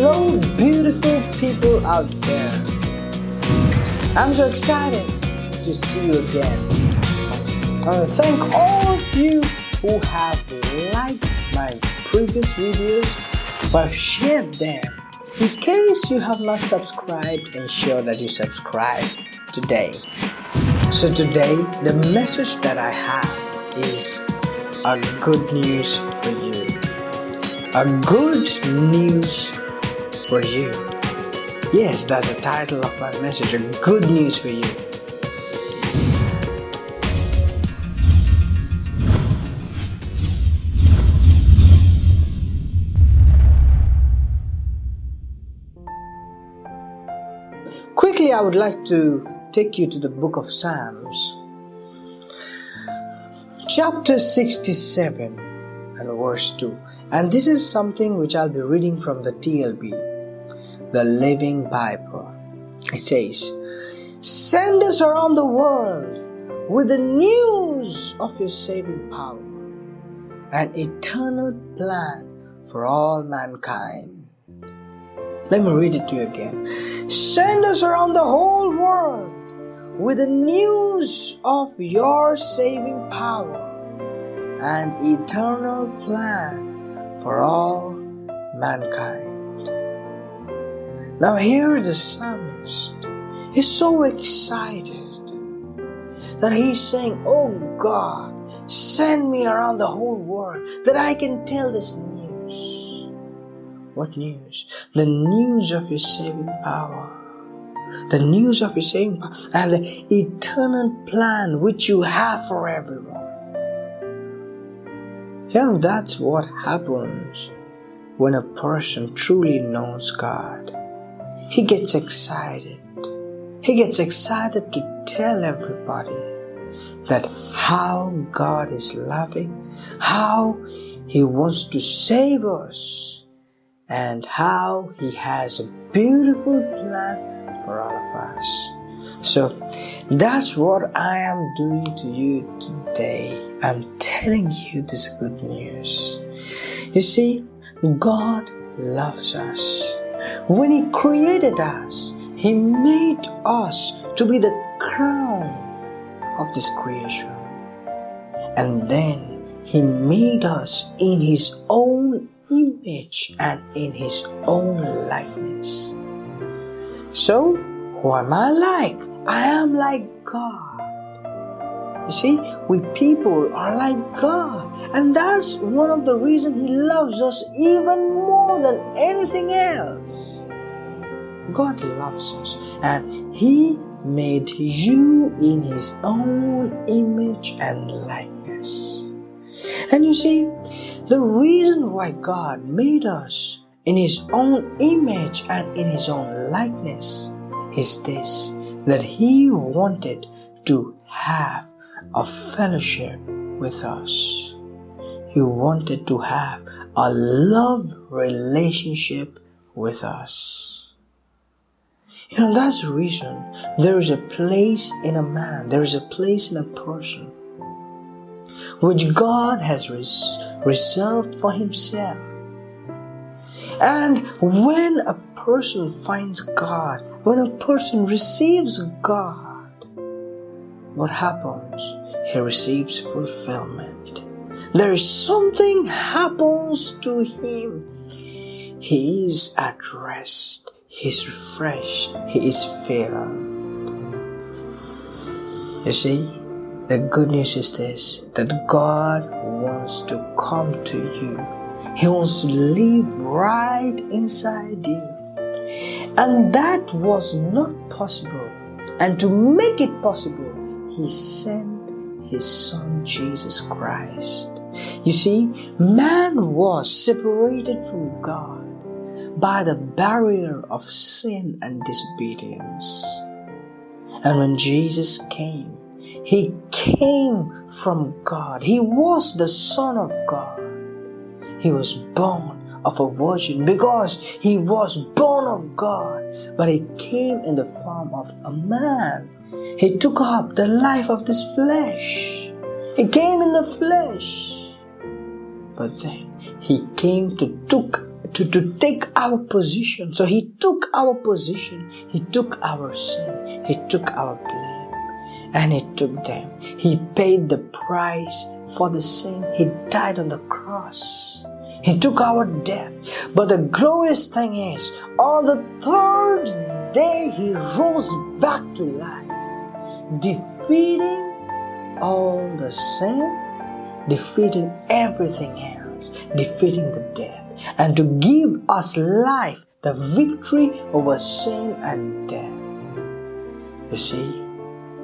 Hello, beautiful people out there. I'm so excited to see you again. I want to thank all of you who have liked my previous videos, who have shared them. In case you have not subscribed, ensure that you subscribe today. So today, the message that I have is a good news for you. A good news for you. Yes, that's the title of my message, a good news for you. Quickly, I would like to take you to the book of Psalms, chapter 67 and verse 2. And this is something which I'll be reading from the TLB, the Living Bible. It says, "Send us around the world with the news of your saving power, an eternal plan for all mankind." Let me read it to you again. Send us around the whole world with the news of your saving power, an eternal plan for all mankind. Now here the psalmist is so excited that he's saying, "Oh God, send me around the whole world that I can tell this news." What news? The news of your saving power. The news of your saving power and the eternal plan which you have for everyone. Yeah, that's what happens when a person truly knows God. He gets excited. He gets excited to tell everybody that how God is loving, how He wants to save us, and how He has a beautiful plan for all of us. So that's what I am doing to you today. I'm telling you this good news. You see, God loves us. When He created us, He made us to be the crown of this creation. And then He made us in His own image and in His own likeness. So, who am I like? I am like God. You see, we people are like God. And that's one of the reasons He loves us even more than anything else. God loves us. And He made you in His own image and likeness. And you see, the reason why God made us in His own image and in His own likeness is this, that He wanted to have a fellowship with us. He wanted to have a love relationship with us. You know, that's the reason there is a place in a man, there is a place in a person which God has reserved for Himself. And when a person finds God, when a person receives God, what happens? He receives fulfillment. There is something happens to him. He is at rest. He is refreshed. He is filled. You see, the good news is this, that God wants to come to you. He wants to live right inside you. And that was not possible. And to make it possible, He sent His Son Jesus Christ. You see, man was separated from God by the barrier of sin and disobedience. And when Jesus came, He came from God. He was the Son of God. He was born of a virgin because He was born of God. But He came in the form of a man. He took up the life of this flesh. He came in the flesh. But then He came to to take our position. So He took our position. He took our sin. He took our blame. And He took them. He paid the price for the sin. He died on the cross. He took our death. But the glorious thing is, on the third day, He rose back to life, defeating all the sin, defeating everything else, defeating the death, and to give us life, the victory over sin and death. You see,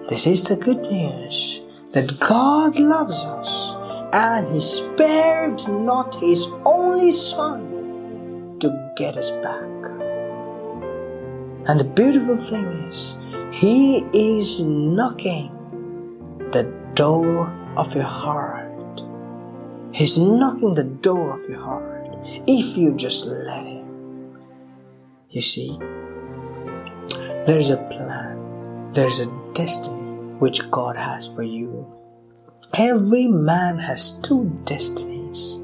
this is the good news, that God loves us, and He spared not His only Son to get us back. And the beautiful thing is, He is knocking the door of your heart. He's knocking the door of your heart if you just let Him. You see, there's a plan, there's a destiny which God has for you. Every man has two destinies.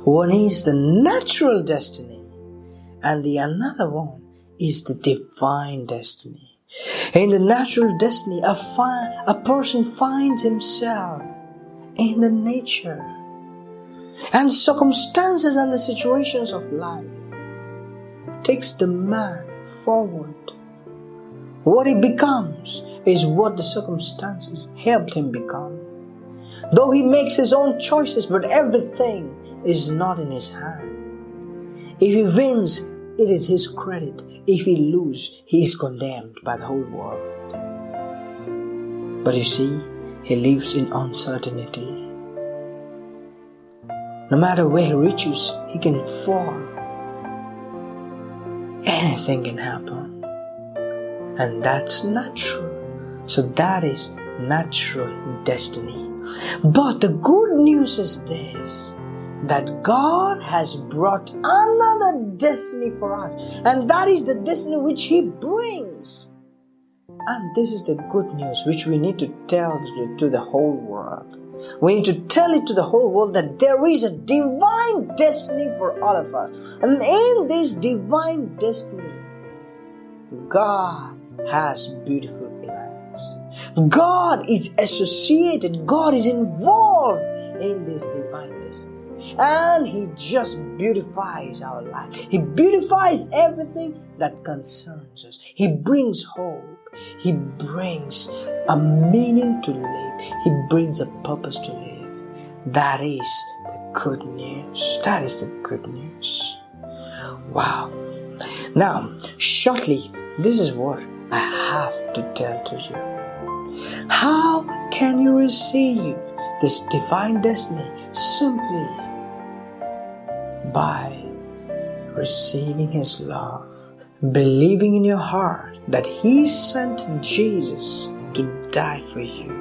One is the natural destiny, and the another one is the divine destiny. In the natural destiny, a person finds himself in the nature, and circumstances and the situations of life takes the man forward. What he becomes is what the circumstances helped him become. Though he makes his own choices, but everything is not in his hand. If he wins, it is his credit. If he loses, he is condemned by the whole world. But you see, he lives in uncertainty. No matter where he reaches, he can fall. Anything can happen. And that's natural. So that is natural destiny. But the good news is this, that God has brought another destiny for us. And that is the destiny which He brings. And this is the good news which we need to tell to the whole world. We need to tell it to the whole world that there is a divine destiny for all of us. And in this divine destiny, God has beautiful plans. God is associated, God is involved in this divine destiny. And He just beautifies our life. He beautifies everything that concerns us. He brings hope. He brings a meaning to live. He brings a purpose to live. That is the good news. That is the good news. Wow. Now, shortly, this is what I have to tell to you. How can you receive this divine destiny? Simply by receiving His love, believing in your heart that He sent Jesus to die for you,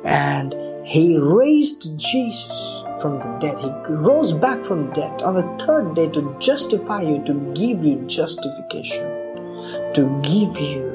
and He raised Jesus from the dead. He rose back from death on the third day to justify you, to give you justification, to give you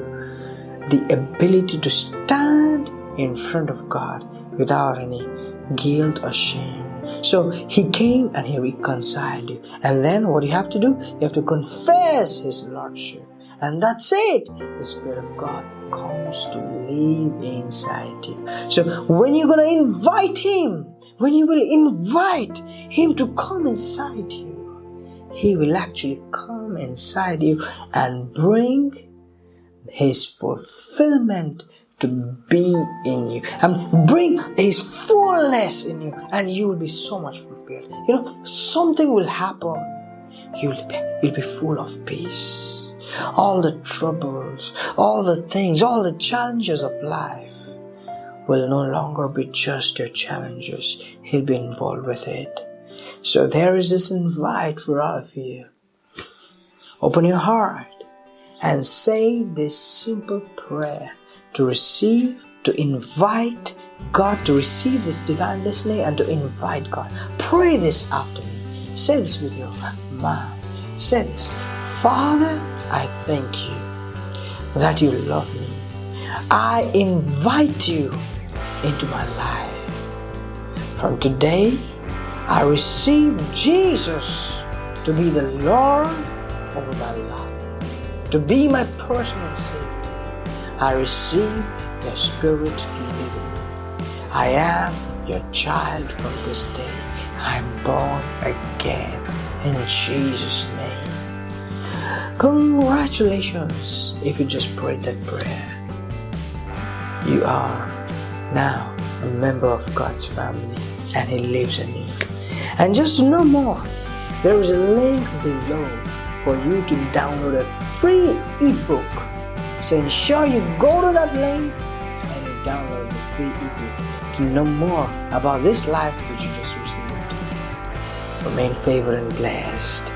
the ability to stand in front of God without any guilt or shame. So He came and He reconciled you. And then what you have to do? You have to confess His Lordship. And that's it. The Spirit of God comes to live inside you. So when you're going to invite Him, when you will invite Him to come inside you, He will actually come inside you and bring His fulfillment to be in you, and bring His fullness in you, and you will be so much fulfilled. You know, something will happen. You'll be full of peace. All the troubles, all the things, all the challenges of life will no longer be just your challenges. He'll be involved with it. So there is this invite for all of you. Open your heart and say this simple prayer to receive, to invite God, to receive this divine destiny and to invite God. Pray this after me. Say this with your mouth. Say this. Father, I thank you that you love me. I invite you into my life. From today, I receive Jesus to be the Lord over my life, to be my personal Savior. I receive your Spirit to live in me. I am your child from this day. I'm born again in Jesus' name. Congratulations if you just prayed that prayer. You are now a member of God's family and He lives in you. And just to know more, there is a link below for you to download a free ebook. So ensure you go to that link and you download the free ebook to know more about this life which you just received. Remain favored and blessed.